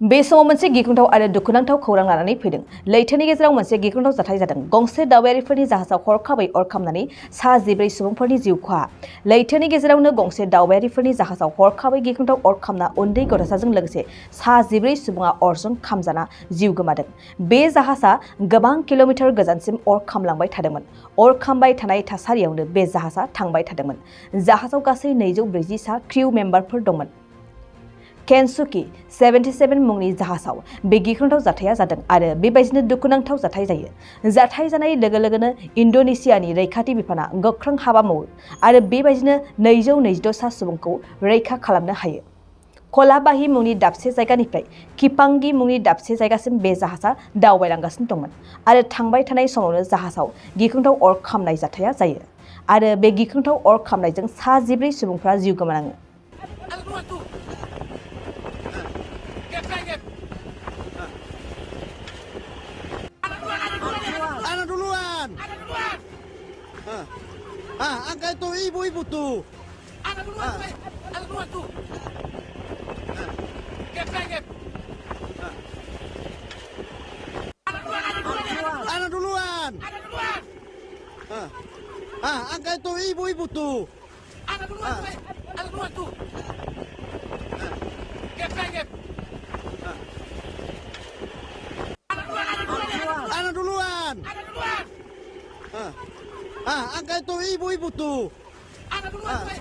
बे समाव मोनसे गिख्रंथाव आरो दुखुनांथाव खौरां लानानै फैदों। लैथोनि गेजेराव मोनसे गिख्रंथाव जाथाय जादों। गंसे दावबायारिफोरनि जाहाजाव हरखाबै अर खामनानै सा 14 सुबुंफोरनि जिउ खहा। लैथोनि गेजेरावनो गंसे दावबायारिफोरनि जाहाजाव हरखाबै गिख्रंथाव अर खामना उन्दै गथ'साजों लोगोसे सा 14 सुबुङा अरजों खामजाना जिउ गोमादों। बे जाहाजा गोबां किल'मिटार गोजानसिम अर खामलांबाय थादोंमोन। अर खामबाय थानाय थासारियावनो बे जाहाजा थांबाय थादोंमोन। जाहाजाव गासै 240 सा क्रिउ मेम्बारफोर दंमोन। केनसुकी 77 मुंनि जाहाजाव बे गिख्रंथाव जाथाया जादों आरो बेबायदिनो दुखुनांथाव जाथाय जायो। जाथाय जानाय लोगो लोगोनो इन्ड'नेसियानि रैखाथि बिफाना गोख्रों हाबा मावो आरो बेबायदिनो 226 सा सुबुंखौ रैखा खालामनो हायो। कलाबाहि मुंनि दाबसे जायगानिफ्राय किपांगि मुंनि दाबसे जायगासिम बे जाहाजा दावबायलांगासिनो दंमोन आरो थांबाय थानाय समावनो जाहाजाव गिख्रंथाव अर खामनाय जाथाया जायो आरो बे गिख्रंथाव अर खामनायजों सा 14 सुबुंफ्रा जिउ गोमानाङो। Anak duluan. Angkat tuh ibu-ibu tuh. Anak duluan, anak duluan tuh. Gap. Anak duluan. Angkat tuh ibu-ibu tuh. Anak duluan tuh. Gap. Anak duluan. Angkat tuh ibu-ibu tuh. Anak duluan.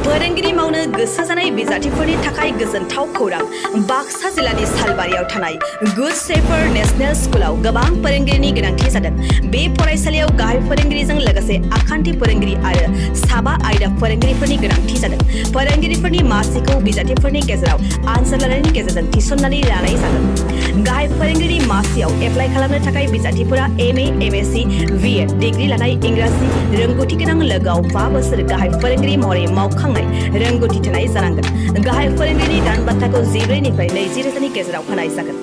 फोरोंगिरि मावनो गोसो जानाय बिजाथिफोरनि थाखाय गोजोनथाव खौरां। बाक्सा जिल्लानि सालबारियाव थानाय गुड शेफार्ड नेशनेल स्कुलाव गोबां फोरोंगिरिनि गोनांथि जादों। बे फरायसालियाव गाहाय फोरोंगिरिजों लोगोसे आखान्थि फोरोंगिरि आरो साबा आयदा फोरोंगिरिफोरनि गोनांथि जादों। फोरोंगिरिफोरनि मासिखौ बिजाथिफोरनि गेजेराव आनजाद लानायनि गेजेरजों थिसननानै लानाय जागोन। गाहाय फोरोंगिरि मासियाव एप्लाइ खालामनो थाखाय बिजाथिफोरा MA, MSc, BEd डिग्री लानाय इंराजि रोंगौथि गोनां लोगोआव 5 बोसोर गाहाय फोरोंगिरि महरै मावखांनाय रोंगौथि थानाय जानांगोन। गाहाय फोरोंगिरिनि दान बान्थाखौ 14 निफ्राय 20 रोजानि गेजेराव होनाय जागोन।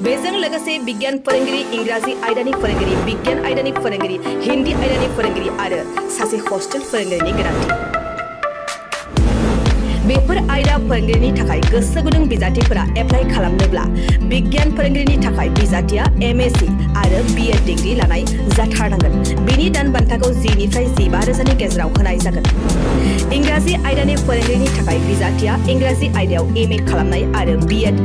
बेजों लोगोसे बिगियान फोरोंगिरि, इंराजि आयदानि फोरोंगिरि, बिगियान आयदानि फोरोंगिरि, हिन्दी आयदानि फोरोंगिरि आरो सासे हस्टेल फोरोंगिरिनि गोनांथि। बेफोर आयदा फोरोंगिरिनि थाखाय गोसो गुदुं बिजाथिफोरा एप्लाइ खालामनोब्ला बिगियान फोरोंगिरिनि थाखाय बिजाथिया MSc आरो BEd डिग्री लानाय जाथारनांगोन। बेनि दान बान्थाखौ 10 निफ्राय 15 रोजानि गेजेराव होनाय जागोन। इंराजि आयदानि फोरोंगिरिनि थाखाय बिजाथिया इंराजि आयदायाव MA खालामनाय आरो BEd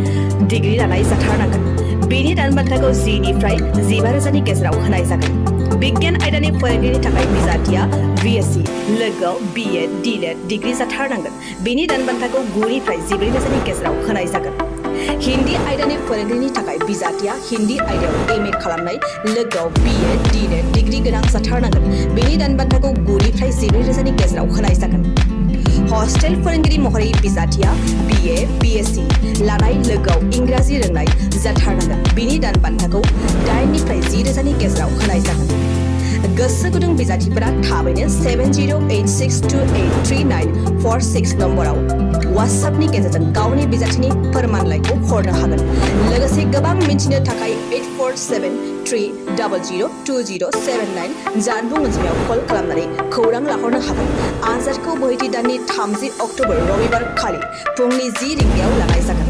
डिग्री लानाय जाथारनांगोन। बेनि दान बान्थाखौ 10 निफ्राय 15 रोजानि गेजेराव होनाय जागोन। बिगियान आयदानि फोरोंगिरिनि थाखाय बिजाथिया BSc लोगोआव BEd DLED डिग्री जाथारनांगोन। बेनि दान बान्थाखौ 9 निफ्राय 14 रोजानि गेजेराव होनाय जागोन। हिन्दी आयदानि फोरोंगिरिनि थाखाय बिजाथिया हिन्दी आयदायाव MA खालामनाय लोगोआव BEd DLED डिग्री गोनां जाथारनांगोन। बेनि दान बान्थाखौ 9 निफ्राय 14 रोजानि गेजेराव होनाय जागोन। हस्टेल फोरोंगिरि महरै बिजाथिया BA, BSc लानाय लोगोआव इंराजि रोंनाय जाथारनांगोन। बेनि दान बान्थाखौ 8 निफ्राय 10 रोजानि गेजेराव होनाय जागोन। गोसो गुदुं बिजाथिफोरा थाबैनो 7086283946 नम्बराव WhatsAppनि गेजेरजों गावनि बिजाथिनि फोरमानलाइखौ हरनो हागोन। लोगोसे गोबां मिन्थिनो थाखाय 8473002079 जानबुं अनजिमायाव कल खालामनानै खौरां लाहरनो हागोन। आनजादखौ बोहैथि दाननि 30 अक्ट'बर रबिबार खालि फुंनि 10 रिंगायाव लानाय जागोन।